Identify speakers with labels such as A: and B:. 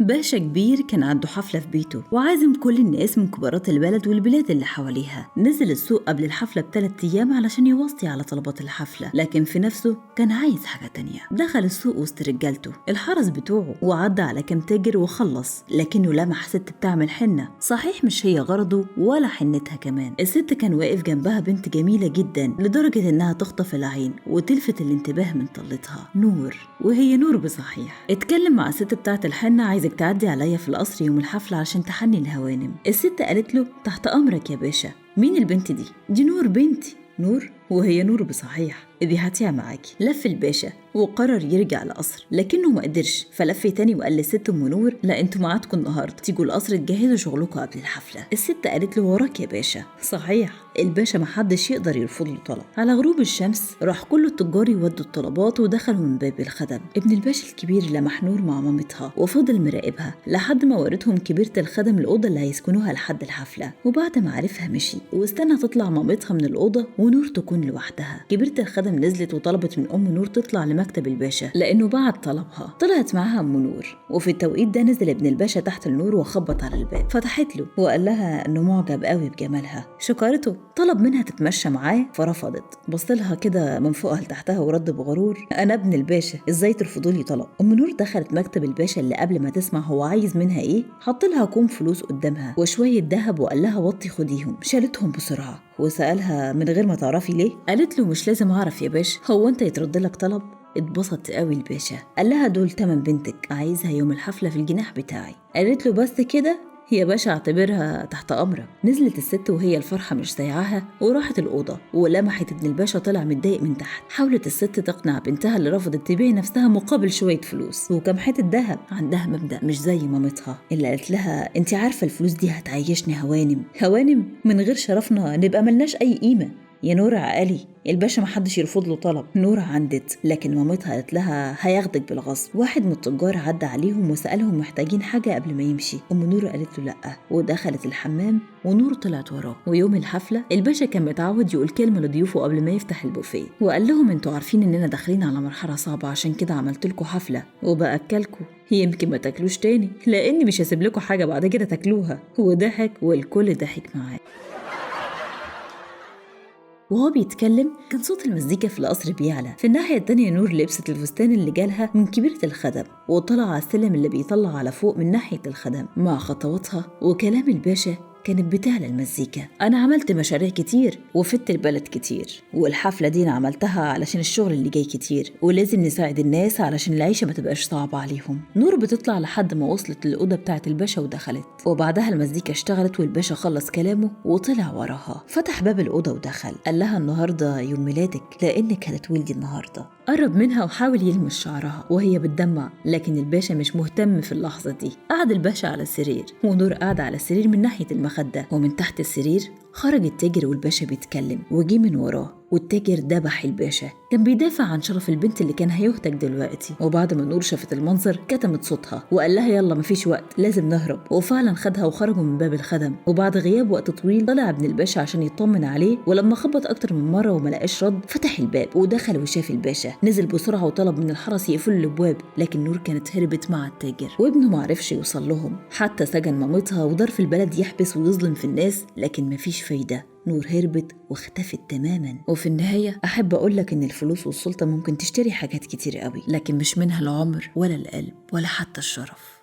A: باشا كبير كان عنده حفلة في بيته وعازم كل الناس من كبارات البلد والبلاد اللي حواليها. نزل السوق قبل الحفلة ب3 أيام علشان يوصي على طلبات الحفلة، لكن في نفسه كان عايز حاجة تانية. دخل السوق وسط رجالته الحرس بتوعه وعدى على كام تاجر وخلص، لكنه لمح ست بتعمل حنة. صحيح مش هي غرضه ولا حنتها كمان. الست كان واقف جنبها بنت جميلة جدا لدرجة إنها تخطف العين وتلفت الانتباه من طلتها، نور، وهي نور بصحيح. اتكلم مع الست بتاعت الحنة: عايزك تعدي عليا في القصر يوم الحفلة عشان تحني الهوانم. الست قالت له: تحت أمرك يا باشا. مين البنت دي؟ دي نور بنتي. نور؟ وهي نور بصحيح، دي هاتيها معاكي. لف الباشا وقرر يرجع القصر، لكنه ما قدرش، فلف تاني وقال للست ام نور: لا انتوا ميعادكم النهارده، تيجوا القصر تجهزوا شغلكم قبل الحفله. الست قالت له: وراك يا باشا. صحيح الباشا محدش يقدر يرفض له طلب. على غروب الشمس راح كل التجار يودوا الطلبات ودخلوا من باب الخدم. ابن الباشا الكبير لمح نور مع مامتها وفضل مراقبها لحد ما ورتهم كبيرة الخدم الأوضة اللي هيسكنوها لحد الحفلة، وبعد ما عرفها مشي واستنى تطلع مامتها من الأوضة ونور تكون لوحدها. كبيرة الخدم نزلت وطلبت من أم نور تطلع لمكتب الباشا لأنه بعد طلبها. طلعت معاها أم نور، وفي التوقيت ده نزل ابن الباشا تحت النور وخبط على الباب. فتحت له وقال لها إنه معجب قوي بجمالها. شكرته، طلب منها تتمشى معاه فرفضت. بصلها كده من فوقها لتحتها ورد بغرور: أنا ابن الباشا، إزاي ترفضوا لي طلب؟ أم نور دخلت مكتب الباشا اللي قبل ما تسمع هو عايز منها إيه حط لها كوم فلوس قدامها وشوية ذهب وقال لها: وطي خديهم. شالتهم بسرعة وسألها: من غير ما تعرفي ليه؟ قالت له: مش لازم أعرف يا باشا، هو أنت يترد لك طلب؟ اتبسط قوي الباشا. قال لها: دول تمن بنتك، عايزها يوم الحفلة في الجناح بتاعي. قالت له: بس كده يا باشا؟ اعتبرها تحت أمرك. نزلت الست وهي الفرحة مش سايعاها وراحت الأوضة، ولمحت ابن الباشا طلع متضايق من تحت. حاولت الست تقنع بنتها اللي رفضت تبيع نفسها مقابل شوية فلوس وكم حتة دهب. عندها مبدأ مش زي مامتها اللي قالت لها: انت عارفة الفلوس دي هتعيشني هوانم، هوانم من غير شرفنا نبقى ملناش أي قيمة. يا نور عقلي، الباشا محدش يرفض له طلب. نور عندت، لكن مامتها قالت لها: هياخدك بالغصب. واحد من التجار عدى عليهم وسألهم محتاجين حاجة قبل ما يمشي. أم نور قالت له لأ، ودخلت الحمام ونور طلعت وراه. ويوم الحفلة الباشا كان متعود يقول كلمة لضيوفه قبل ما يفتح البوفيه، وقال لهم: انتوا عارفين اننا داخلين على مرحلة صعبة، عشان كده عملت لكم حفلة وبأكلكم، يمكن ما تاكلوش تاني لأني مش هسيب لكم حاجة بعد كده تاكلوها. وضحك والكل ضحك معاه. وهو بيتكلم كان صوت المزيكا في القصر بيعلى. في الناحية التانية نور لبست الفستان اللي جالها من كبيرة الخدم وطلع على السلم اللي بيطلع على فوق من ناحية الخدم. مع خطواتها وكلام الباشا كانت بتعلى المزيكا: أنا عملت مشاريع كتير وفدت البلد كتير، والحفلة دي أنا عملتها علشان الشغل اللي جاي كتير، ولازم نساعد الناس علشان العيشة ما تبقاش صعبة عليهم. نور بتطلع لحد ما وصلت للأوضة بتاعة الباشا ودخلت، وبعدها المزيكا اشتغلت والباشا خلص كلامه وطلع وراها. فتح باب الأوضة ودخل. قال لها: النهاردة يوم ميلادك لأنك هتتولدي النهاردة. قرب منها وحاول يلمس شعرها وهي بتدمع، لكن الباشا مش مهتم في اللحظة دي. قعد الباشا على السرير ونور قاعدة على السرير من ناحية المخدة، ومن تحت السرير خرج التاجر والباشا بيتكلم وجي من وراه، والتاجر دبح الباشا. كان بيدافع عن شرف البنت اللي كان هيهتك دلوقتي. وبعد ما نور شافت المنظر كتمت صوتها وقال لها: يلا مفيش وقت، لازم نهرب. وفعلا خدها وخرجوا من باب الخدم. وبعد غياب وقت طويل طلع ابن الباشا عشان يطمن عليه، ولما خبط اكتر من مره وما لقاش رد فتح الباب ودخل وشاف الباشا. نزل بسرعه وطلب من الحرس يقفلوا الابواب، لكن نور كانت هربت مع التاجر وابنه معرفش يوصل لهم. حتى سجن مامتها ودار في البلد يحبس ويظلم في الناس، لكن مفيش فايده. نور هربت واختفت تماما. وفي النهاية أحب أقولك إن الفلوس والسلطة ممكن تشتري حاجات كتير قوي، لكن مش منها العمر ولا القلب ولا حتى الشرف.